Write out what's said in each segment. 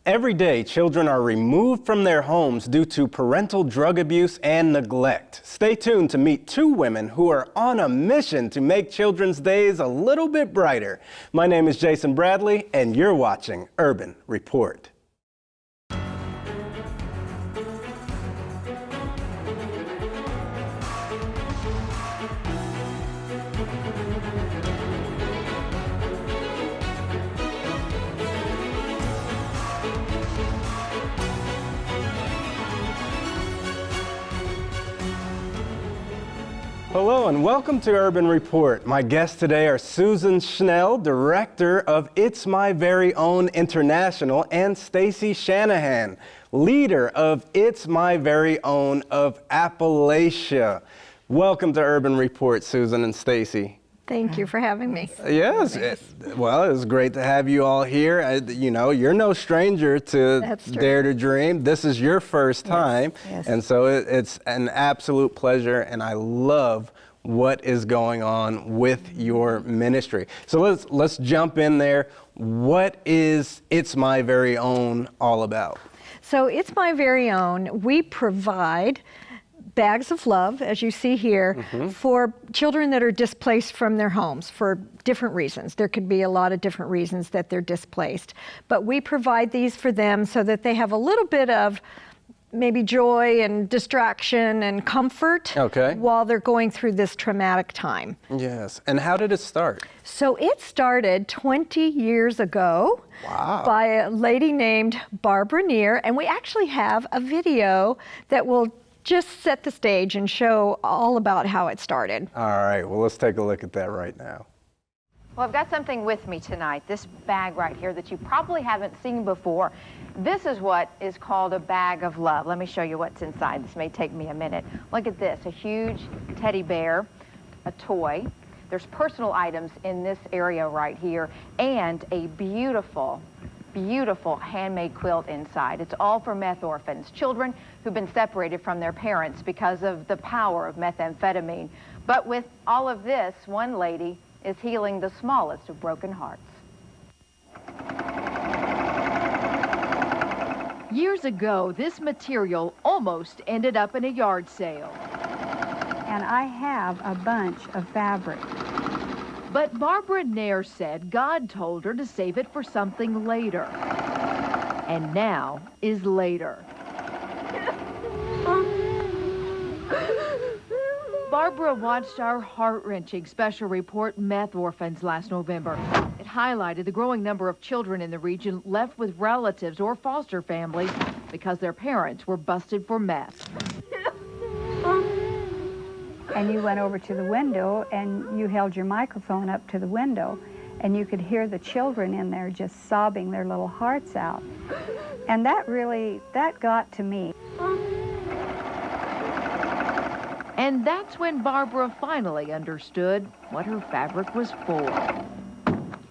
Every day, children are removed from their homes due to parental drug abuse and neglect. Stay tuned to meet two women who are on a mission to make children's days a little bit brighter. My name is Jason Bradley, and you're watching Urban Report. Hello and welcome to Urban Report. My guests today are Susan Schnell, Director of It's My Very Own International, and Stacy Shanahan, leader of It's My Very Own of Appalachia. Welcome to Urban Report, Susan and Stacy. Thank you for having me. Yes, it was great to have you all here. You know, you're no stranger to Dare to Dream. This is your first time, yes. And so it's an absolute pleasure, and I love what is going on with your ministry. So let's jump in there. What is It's My Very Own all about? So It's My Very Own, we provide bags of love, as you see here, for children that are displaced from their homes for different reasons. There could be a lot of different reasons that they're displaced. But we provide these for them so that they have a little bit of maybe joy and distraction and comfort while they're going through this traumatic time. Yes. And how did it start? So it started 20 years ago by a lady named Barbara Neer, and we actually have a video that will just set the stage and show all about how it started. All right, well, let's take a look at that right now. Well, I've got something with me tonight, this bag right here that you probably haven't seen before. This is what is called a bag of love. Let me show you what's inside. This may take me a minute. Look at this, a huge teddy bear, a toy. There's personal items in this area right here, and a beautiful handmade quilt inside. It's all for meth orphans, children who've been separated from their parents because of the power of methamphetamine. But with all of this, one lady is healing the smallest of broken hearts. Years ago, this material almost ended up in a yard sale. And I have a bunch of fabric. But Barbara Nair said God told her to save it for something later. And now is later. Barbara watched our heart-wrenching special report, Meth Orphans, last November. It highlighted the growing number of children in the region left with relatives or foster families because their parents were busted for meth. And you went over to the window and you held your microphone up to the window and you could hear the children in there just sobbing their little hearts out. And that got to me. And that's when Barbara finally understood what her fabric was for.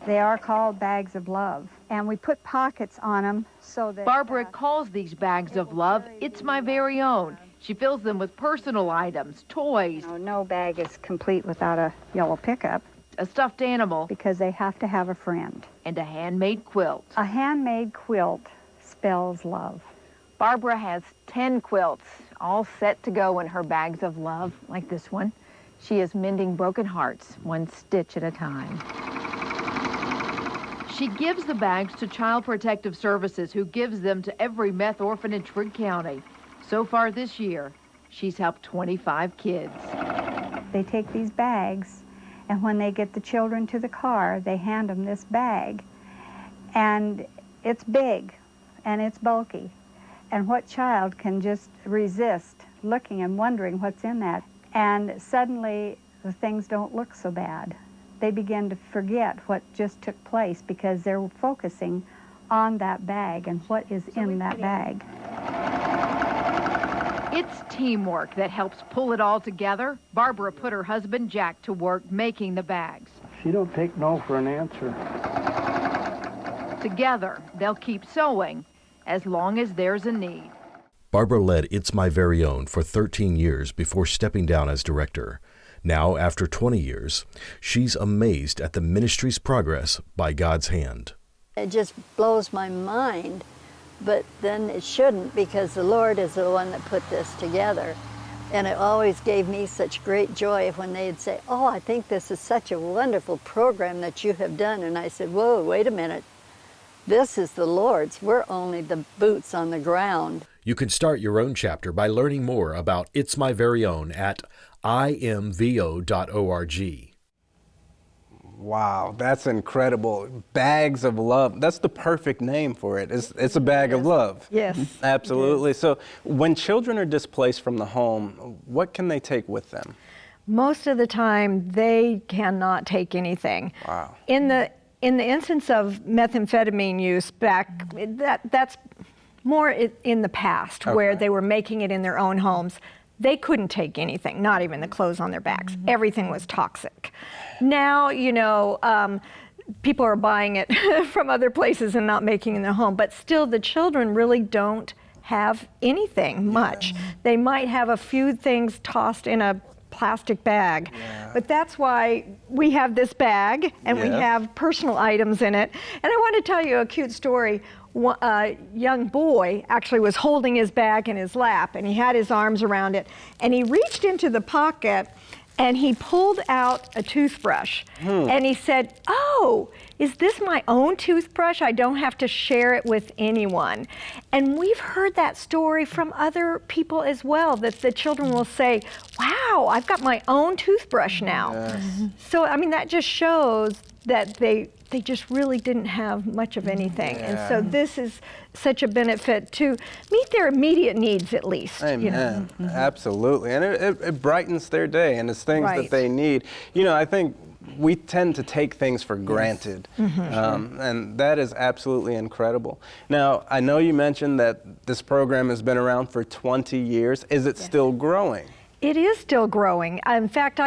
They are called bags of love, and we put pockets on them so that... Barbara calls these bags of love It's My Very Own. She fills them with personal items, toys. No bag is complete without a yellow pickup. A stuffed animal. Because they have to have a friend. And a handmade quilt. A handmade quilt spells love. Barbara has 10 quilts, all set to go in her bags of love, like this one. She is mending broken hearts, one stitch at a time. She gives the bags to Child Protective Services, who gives them to every meth orphan in Trigg County. So far this year, she's helped 25 kids. They take these bags, and when they get the children to the car, they hand them this bag. And it's big, and it's bulky. And what child can just resist looking and wondering what's in that? And suddenly, the things don't look so bad. They begin to forget what just took place because they're focusing on that bag and what is in that bag. It's teamwork that helps pull it all together. Barbara put her husband Jack to work making the bags. She don't take no for an answer. Together, they'll keep sewing as long as there's a need. Barbara led It's My Very Own for 13 years before stepping down as director. Now, after 20 years, she's amazed at the ministry's progress by God's hand. It just blows my mind but then it shouldn't, because the Lord is the one that put this together. And it always gave me such great joy when they'd say, "Oh, I think this is such a wonderful program that you have done." And I said, "Whoa, wait a minute. This is the Lord's. We're only the boots on the ground." You can start your own chapter by learning more about It's My Very Own at imvo.org. Wow, that's incredible. Bags of Love. That's the perfect name for it. It's a bag of love. Yes. Absolutely. So when children are displaced from the home, what can they take with them? Most of the time, they cannot take anything. Wow. In the instance of methamphetamine use that's more in the past, where they were making it in their own homes. They couldn't take anything, not even the clothes on their backs. Everything was toxic. Now, people are buying it from other places and not making it in their home, but still the children really don't have anything much. They might have a few things tossed in a plastic bag, but that's why we have this bag and we have personal items in it. And I want to tell you a cute story. A young boy actually was holding his bag in his lap, and he had his arms around it, and he reached into the pocket and he pulled out a toothbrush, and he said, "Oh, is this my own toothbrush? I don't have to share it with anyone." And we've heard that story from other people as well, that the children will say, "Wow, I've got my own toothbrush now." So, I mean, that just shows that they just really didn't have much of anything. And so this is such a benefit to meet their immediate needs, at least. Amen. Absolutely. And it brightens their day, and it's things that they need. I think we tend to take things for granted, and that is absolutely incredible. Now, I know you mentioned that this program has been around for 20 years. Is it still growing? It is still growing. In fact,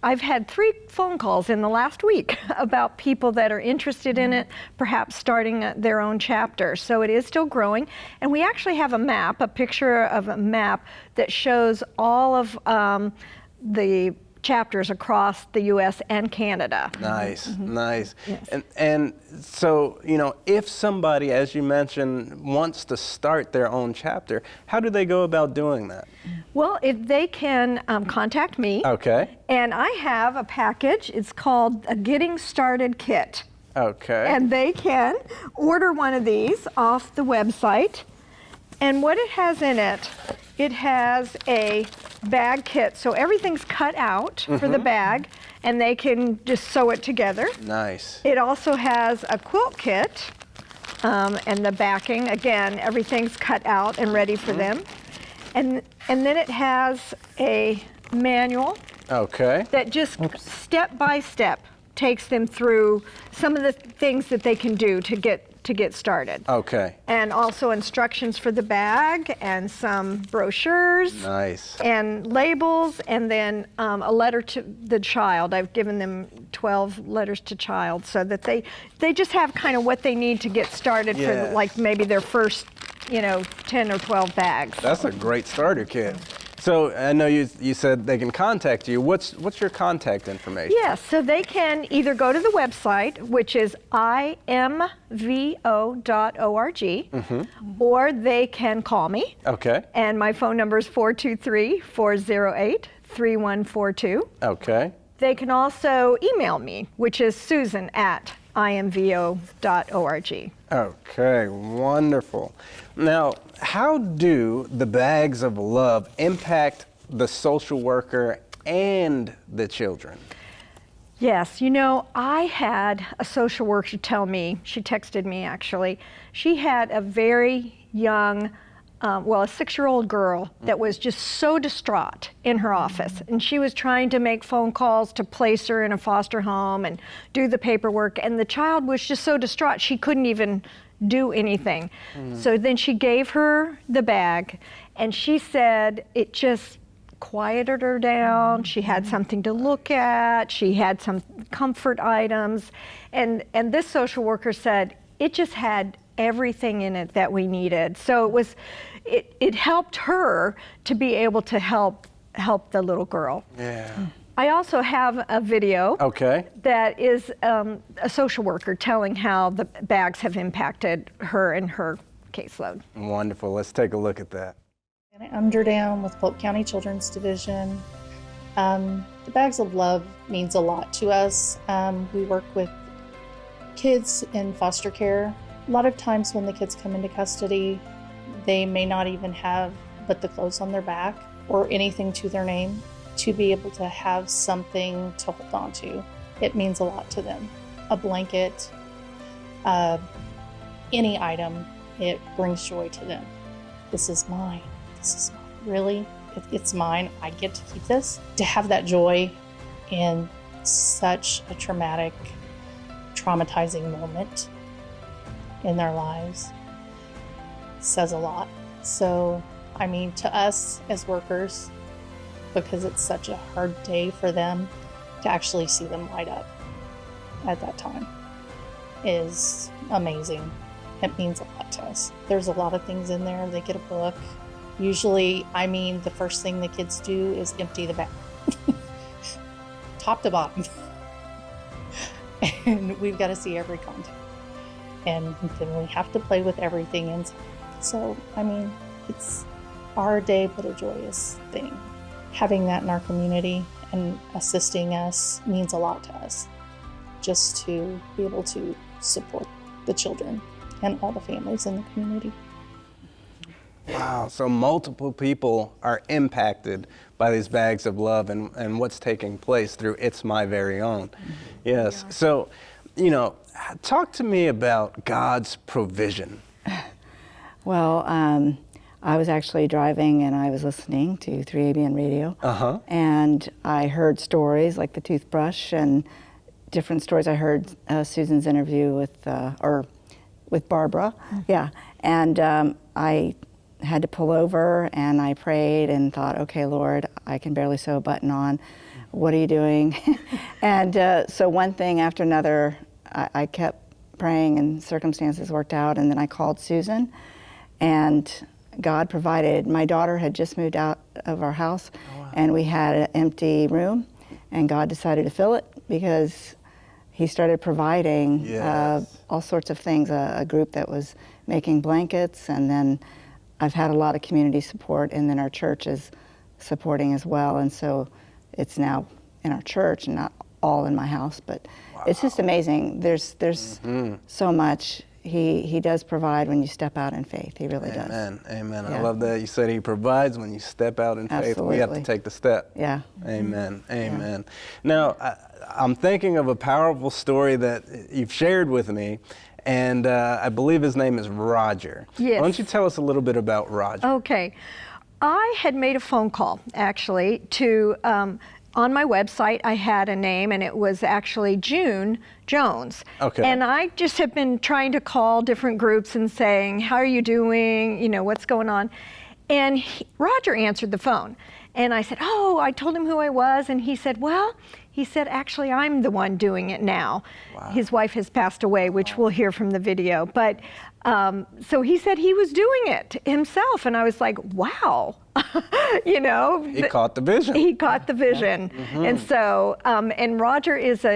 I've had 3 phone calls in the last week about people that are interested in it, perhaps starting their own chapter. So it is still growing. And we actually have a picture of a map that shows all of the chapters across the U.S. and Canada. Nice, nice. Yes. And so, if somebody, as you mentioned, wants to start their own chapter, how do they go about doing that? Well, if they can contact me. Okay. And I have a package. It's called a Getting Started Kit. Okay. And they can order one of these off the website. And what it has in it, it has a bag kit. So everything's cut out for the bag, and they can just sew it together. Nice. It also has a quilt kit, and the backing, again, everything's cut out and ready for them. And then it has a manual that just step by step takes them through some of the things that they can do to get started. Okay. And also instructions for the bag and some brochures. Nice. And labels, and then a letter to the child. I've given them 12 letters to child so that they just have kind of what they need to get started for like maybe their first 10 or 12 bags. That's a great starter kit. So I know you said they can contact you. What's your contact information? Yes, so they can either go to the website, which is imvo.org, or they can call me. Okay. And my phone number is 423-408-3142. Okay. They can also email me, which is susan@imvo.org. Okay, wonderful. Now, how do the bags of love impact the social worker and the children? Yes, I had a social worker tell me, she texted me actually, she had a very young, a 6-year-old girl that was just so distraught in her office. And she was trying to make phone calls to place her in a foster home and do the paperwork. And the child was just so distraught, she couldn't even do anything. So then she gave her the bag, and she said it just quieted her down. She had something to look at. She had some comfort items. And this social worker said it just had everything in it that we needed. So it helped her to be able to help the little girl. Yeah. I also have a video that is a social worker telling how the bags have impacted her and her caseload. Wonderful. Let's take a look at that. I'm Jordan with Polk County Children's Division. The Bags of Love means a lot to us. We work with kids in foster care. A lot of times when the kids come into custody, they may not even have but the clothes on their back or anything to their name. To be able to have something to hold on to, it means a lot to them. A blanket, any item, it brings joy to them. This is mine. This is mine. Really? It's mine. I get to keep this. To have that joy in such a traumatizing moment in their lives says a lot. So, I mean, to us as workers, because it's such a hard day for them, to actually see them light up at that time is amazing. It means a lot to us. There's a lot of things in there. They get a book. Usually, I mean, the first thing the kids do is empty the bag, top to bottom. And we've got to see every content. And then we have to play with everything inside. So, I mean, it's our day, but a joyous thing. Having that in our community and assisting us means a lot to us, just to be able to support the children and all the families in the community. Wow, so multiple people are impacted by these Bags of Love and what's taking place through It's My Very Own. Yes, so, you know, talk to me about God's provision. Well, I was actually driving and I was listening to 3ABN radio. And I heard stories like the toothbrush and different stories. I heard Susan's interview with Barbara. Yeah, and I had to pull over and I prayed and thought, okay, Lord, I can barely sew a button on. What are you doing? And so one thing after another, I kept praying and circumstances worked out, and then I called Susan and God provided. My daughter had just moved out of our house, and we had an empty room, and God decided to fill it because He started providing all sorts of things, a group that was making blankets, and then I've had a lot of community support, and then our church is supporting as well, and so it's now in our church and not all in my house, but it's just amazing. There's so much. He does provide when you step out in faith. He really does. Amen. Amen. Yeah. I love that you said He provides when you step out in faith. We have to take the step. Yeah. Amen. Amen. Now, I'm thinking of a powerful story that you've shared with me, and I believe his name is Roger. Yes. Why don't you tell us a little bit about Roger? Okay. I had made a phone call, actually, to on my website, I had a name, and it was actually June Jones. Okay. And I just have been trying to call different groups and saying, how are you doing? You know, what's going on? And Roger answered the phone. And I said, oh, I told him who I was. And he said, well, actually, I'm the one doing it now. Wow. His wife has passed away, which we'll hear from the video. But so he said he was doing it himself. And I was like, wow. You know, he caught the vision. He caught the vision. And so, and Roger is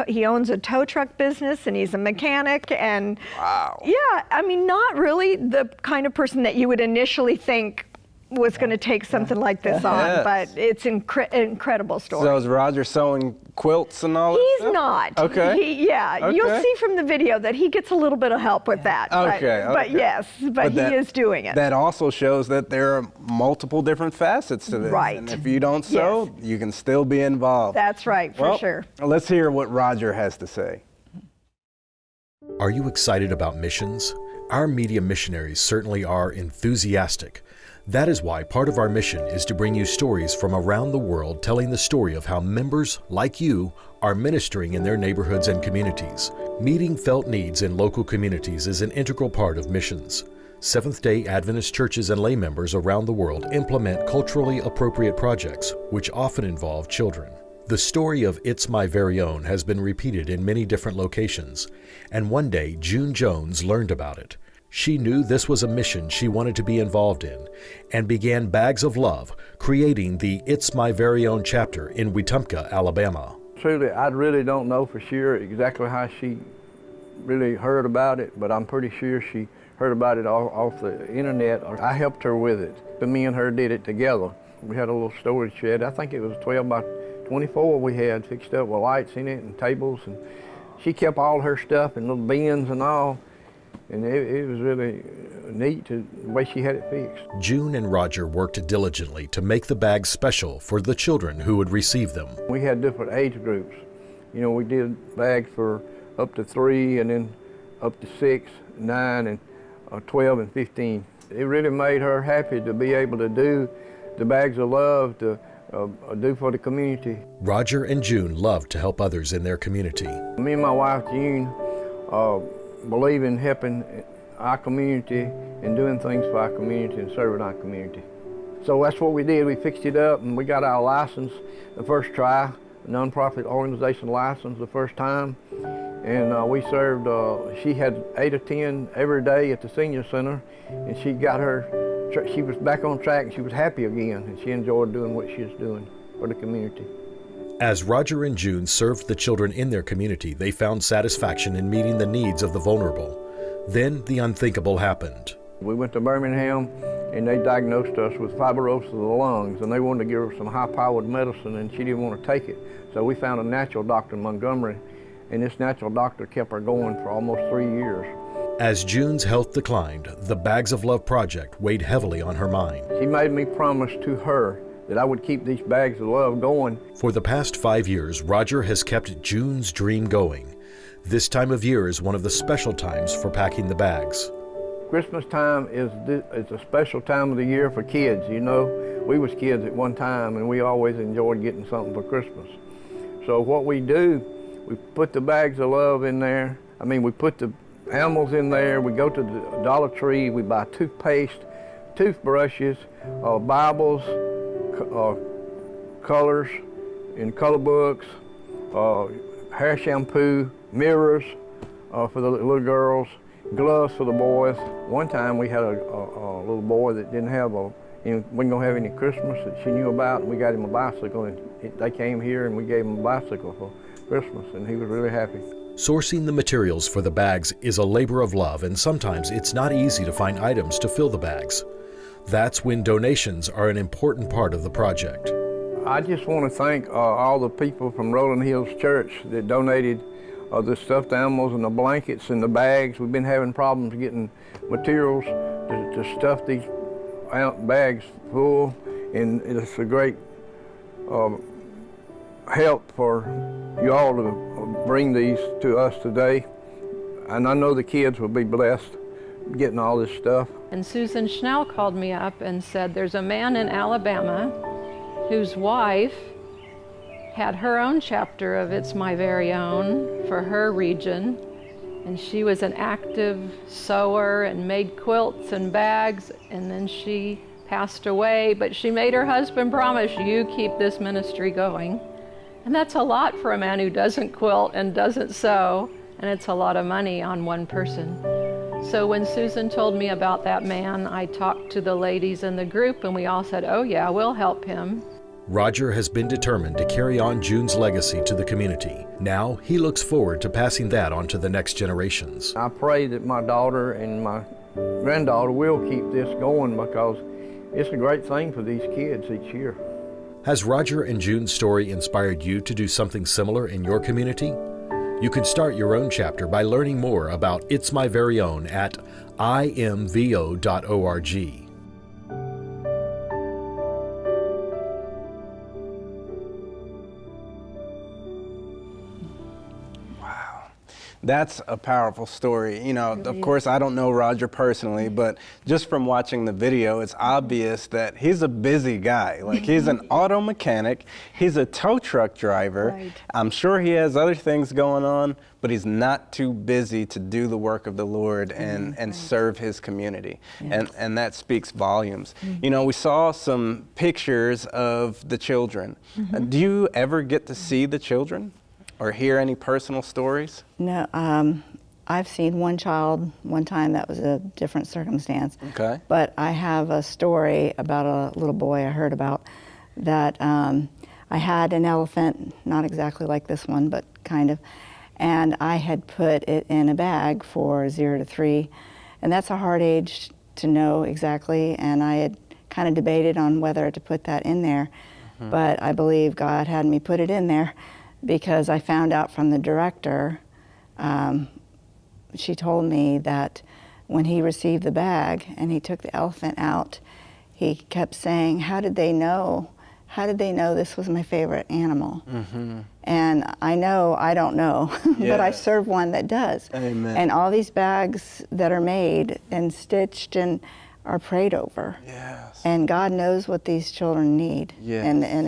he owns a tow truck business, and he's a mechanic, and yeah, I mean, not really the kind of person that you would initially think was going to take something like this on, but it's incredible story. So is Roger sewing quilts and all that He's stuff? not. Okay. You'll see from the video that he gets a little bit of help with that. But yes, but he is doing it. That also shows that there are multiple different facets to this. Right. And if you don't sew, you can still be involved. That's right, for sure. Let's hear what Roger has to say. Are you excited about missions? Our media missionaries certainly are enthusiastic. That is why part of our mission is to bring you stories from around the world telling the story of how members, like you, are ministering in their neighborhoods and communities. Meeting felt needs in local communities is an integral part of missions. Seventh-day Adventist churches and lay members around the world implement culturally appropriate projects, which often involve children. The story of It's My Very Own has been repeated in many different locations, and one day June Jones learned about it. She knew this was a mission she wanted to be involved in and began Bags of Love, creating the It's My Very Own chapter in Wetumpka, Alabama. Truly, I really don't know for sure exactly how she really heard about it, but I'm pretty sure she heard about it off the internet. I helped her with it. But me and her did it together. We had a little storage shed. I think it was 12 by 24 we had fixed up with lights in it and tables. And she kept all her stuff in little bins and all. And it was really neat the way she had it fixed. June and Roger worked diligently to make the bags special for the children who would receive them. We had different age groups. You know, we did bags for up to 3 and then up to 6, 9, and 12 and 15. It really made her happy to be able to do the Bags of Love to do for the community. Roger and June loved to help others in their community. Me and my wife, June, believe in helping our community and doing things for our community and serving our community. So that's what we did. We fixed it up and we got our license the first try, a nonprofit organization license the first time. And we served, she had 8 or 10 every day at the senior center, and she was back on track and she was happy again, and she enjoyed doing what she was doing for the community. As Roger and June served the children in their community, they found satisfaction in meeting the needs of the vulnerable. Then the unthinkable happened. We went to Birmingham and they diagnosed us with fibrosis of the lungs, and they wanted to give her some high-powered medicine and she didn't want to take it. So we found a natural doctor in Montgomery, and this natural doctor kept her going for almost 3 years. As June's health declined, the Bags of Love project weighed heavily on her mind. She made me promise to her that I would keep these Bags of Love going. For the past 5 years, Roger has kept June's dream going. This time of year is one of the special times for packing the bags. Christmas time is a special time of the year for kids. You know, we was kids at one time and we always enjoyed getting something for Christmas. So what we do, we put the Bags of Love in there. I mean, we put the animals in there. We go to the Dollar Tree. We buy toothpaste, toothbrushes, Bibles, colors in color books, hair shampoo, mirrors for the little girls, gloves for the boys. One time we had a little boy that didn't have wasn't gonna have any Christmas that she knew about, and we got him a bicycle, and they came here and we gave him a bicycle for Christmas, and he was really happy. Sourcing the materials for the bags is a labor of love, and sometimes it's not easy to find items to fill the bags. That's when donations are an important part of the project. I just want to thank all the people from Rolling Hills Church that donated the stuffed animals and the blankets and the bags. We've been having problems getting materials to stuff these bags full, and it's a great help for you all to bring these to us today. And I know the kids will be blessed getting all this stuff. And Susan Schnell called me up and said there's a man in Alabama whose wife had her own chapter of It's My Very Own for her region, and she was an active sewer and made quilts and bags, and then she passed away, but she made her husband promise, you keep this ministry going. And that's a lot for a man who doesn't quilt and doesn't sew, and it's a lot of money on one person. So when Susan told me about that man, I talked to the ladies in the group, and we all said, oh yeah, we'll help him. Roger has been determined to carry on June's legacy to the community. Now he looks forward to passing that on to the next generations. I pray that my daughter and my granddaughter will keep this going, because it's a great thing for these kids each year. Has Roger and June's story inspired you to do something similar in your community? You can start your own chapter by learning more about It's My Very Own at imvo.org. That's a powerful story. You know, of course, I don't know Roger personally, but just from watching the video, it's obvious that he's a busy guy. Like, he's an auto mechanic, he's a tow truck driver. Right. I'm sure he has other things going on, but he's not too busy to do the work of the Lord and serve his community. Yeah. And that speaks volumes. You know, we saw some pictures of the children. Do you ever get to see the children or hear any personal stories? No, I've seen one child one time. That was a different circumstance. Okay. But I have a story about a little boy I heard about that I had an elephant, not exactly like this one, but kind of, and I had put it in a bag for 0 to 3, And that's a hard age to know exactly, and I had kind of debated on whether to put that in there, but I believe God had me put it in there because I found out from the director, she told me that when he received the bag and he took the elephant out, he kept saying, how did they know? How did they know this was my favorite animal? And I don't know, but I serve one that does. Amen. And all these bags that are made and stitched and are prayed over. Yes. And God knows what these children need. Yes. And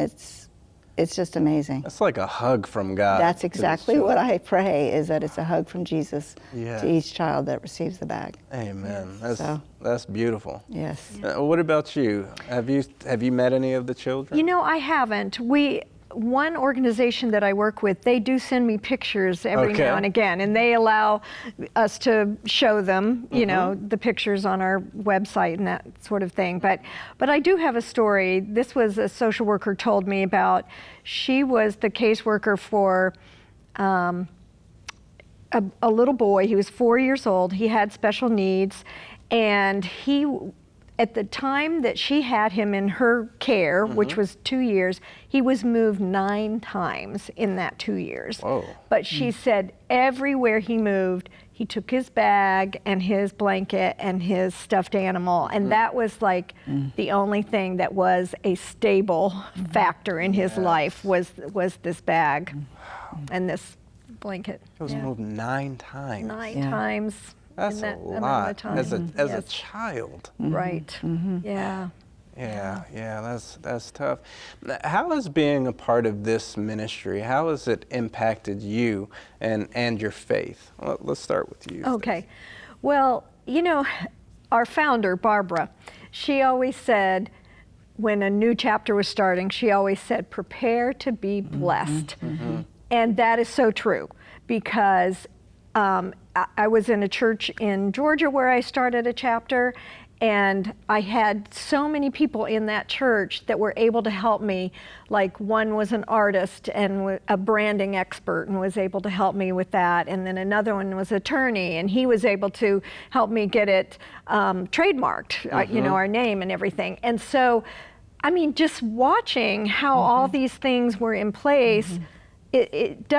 it's just amazing. That's like a hug from God. That's exactly what I pray, is that it's a hug from Jesus to each child that receives the bag. Amen. That's beautiful. Yes. What about you? Have you met any of the children? You know, I haven't. One organization that I work with, they do send me pictures every now and again, and they allow us to show them, you know, the pictures on our website and that sort of thing. But I do have a story. This was a social worker told me about. She was the caseworker for a little boy. He was 4 years old. He had special needs, and at the time that she had him in her care, which was 2 years, he was moved 9 times in that 2 years. Whoa. But she said everywhere he moved, he took his bag and his blanket and his stuffed animal, and that was like the only thing that was a stable factor in his life was this bag and this blanket. It was moved 9 times. 9 times. That's in that a amount lot of time. as a child. Right. Yeah. Yeah, that's tough. How has being a part of this ministry, how has it impacted you and your faith? Well, let's start with you. Okay. Well, you know, our founder, Barbara, she always said, when a new chapter was starting, she always said, prepare to be blessed. And that is so true, because I was in a church in Georgia where I started a chapter, and I had so many people in that church that were able to help me. Like, one was an artist and a branding expert and was able to help me with that. And then another one was an attorney, and he was able to help me get it trademarked, you know, our name and everything. And so, I mean, just watching how all these things were in place, it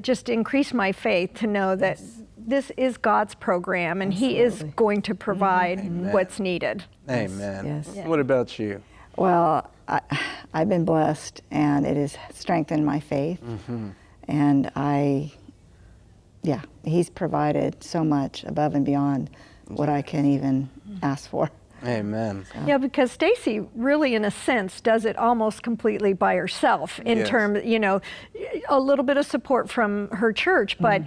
just increased my faith to know that this is God's program, and He is going to provide what's needed. Amen. Yes. What about you? Well, I've been blessed, and it has strengthened my faith. And He's provided so much above and beyond what I can even ask for. Amen. Yeah, because Stacy really, in a sense, does it almost completely by herself in terms, you know, a little bit of support from her church, but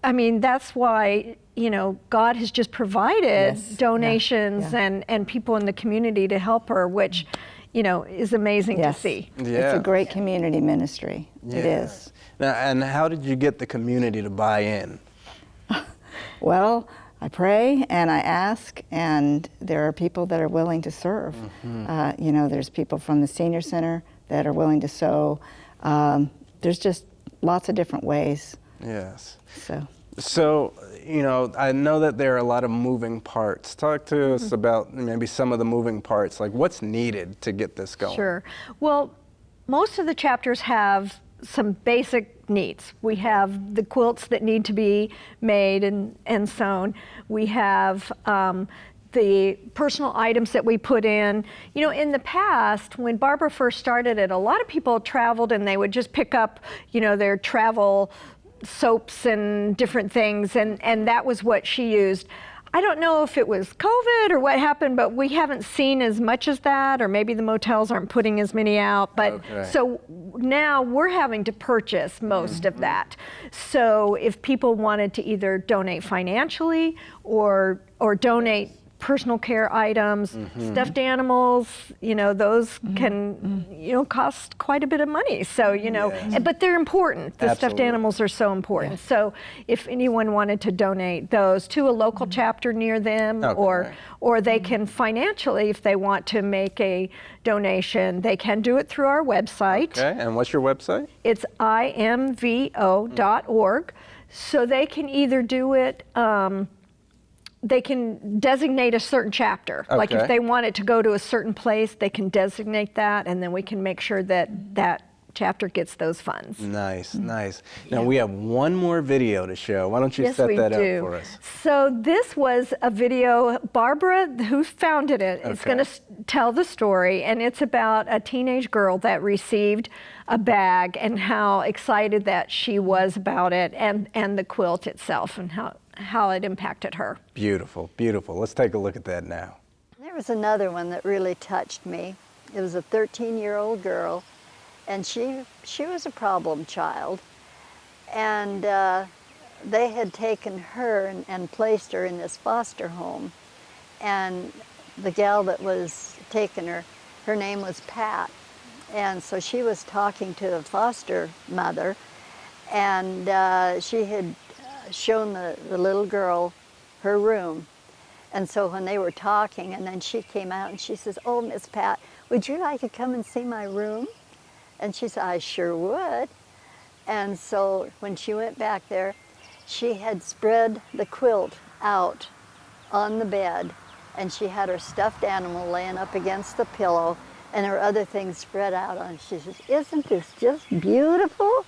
I mean, that's why, you know, God has just provided donations and people in the community to help her, which, you know, is amazing to see. It's a great community ministry. It is. Now, and how did you get the community to buy in? Well, I pray and I ask, and there are people that are willing to serve. You know, there's people from the senior center that are willing to sow. There's just lots of different ways. Yes. So, you know, I know that there are a lot of moving parts. Talk to us about maybe some of the moving parts, like what's needed to get this going. Sure. Well, most of the chapters have some basic needs. We have the quilts that need to be made and sewn. We have the personal items that we put in. You know, in the past, when Barbara first started it, a lot of people traveled and they would just pick up, you know, their travel soaps and different things, and that was what she used. I don't know if it was COVID or what happened, but we haven't seen as much as that, or maybe the motels aren't putting as many out. But so now we're having to purchase most of that. So if people wanted to either donate financially or donate personal care items, stuffed animals, you know, those can, you know, cost quite a bit of money. So, you know, but they're important. The stuffed animals are so important. So if anyone wanted to donate those to a local chapter near them, or they can financially, if they want to make a donation, they can do it through our website. Okay, and what's your website? It's imvo.org. So they can either do it they can designate a certain chapter. Like if they want it to go to a certain place, they can designate that, and then we can make sure that that chapter gets those funds. Nice, nice. Now we have one more video to show. Why don't you set that up for us? So this was a video, Barbara, who founded it, is going to tell the story, and it's about a teenage girl that received a bag and how excited that she was about it, and the quilt itself, and how it impacted her. Beautiful, beautiful. Let's take a look at that now. There was another one that really touched me. It was a 13-year-old girl, and she was a problem child, and they had taken her and placed her in this foster home, and the gal that was taking her, her name was Pat, and so she was talking to the foster mother, and she had shown the little girl her room, and so when they were talking, and then she came out and she says, "Oh, Miss Pat, would you like to come and see my room?" And she said, "I sure would." And so when she went back there, she had spread the quilt out on the bed, and she had her stuffed animal laying up against the pillow, and her other things spread out on it. She says, "Isn't this just beautiful?"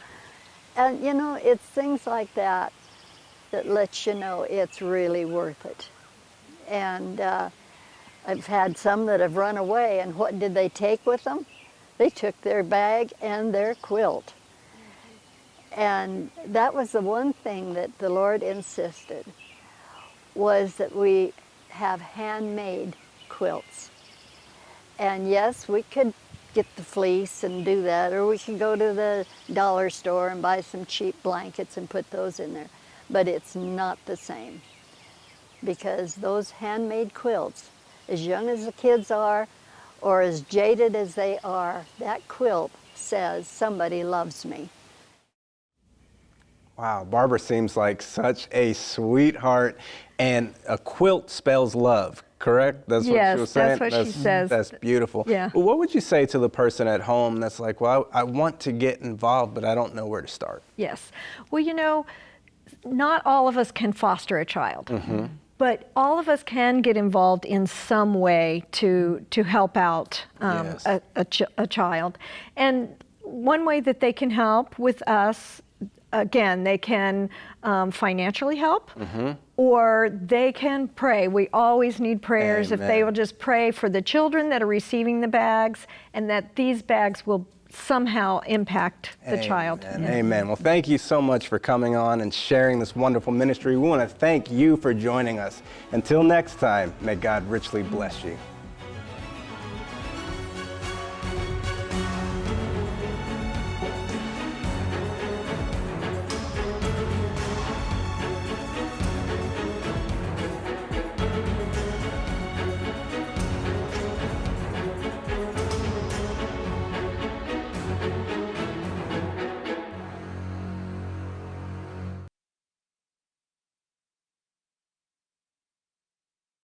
And you know, it's things like that that lets you know it's really worth it. And I've had some that have run away, and what did they take with them? They took their bag and their quilt. And that was the one thing that the Lord insisted, was that we have handmade quilts. And yes, we could get the fleece and do that, or we could go to the dollar store and buy some cheap blankets and put those in there. But it's not the same, because those handmade quilts, as young as the kids are, or as jaded as they are, that quilt says, "Somebody loves me." Wow, Barbara seems like such a sweetheart, and a quilt spells love, correct? That's what she was saying? Yes, that's what she says. That's beautiful. Yeah. Well, what would you say to the person at home that's like, well, I want to get involved, but I don't know where to start? Yes. Well, you know, not all of us can foster a child. But all of us can get involved in some way to help out a child. And one way that they can help with us, again, they can financially help, or they can pray. We always need prayers. Amen. If they will just pray for the children that are receiving the bags, and that these bags will somehow impact the child. Amen. Well, thank you so much for coming on and sharing this wonderful ministry. We want to thank you for joining us. Until next time, may God richly bless you.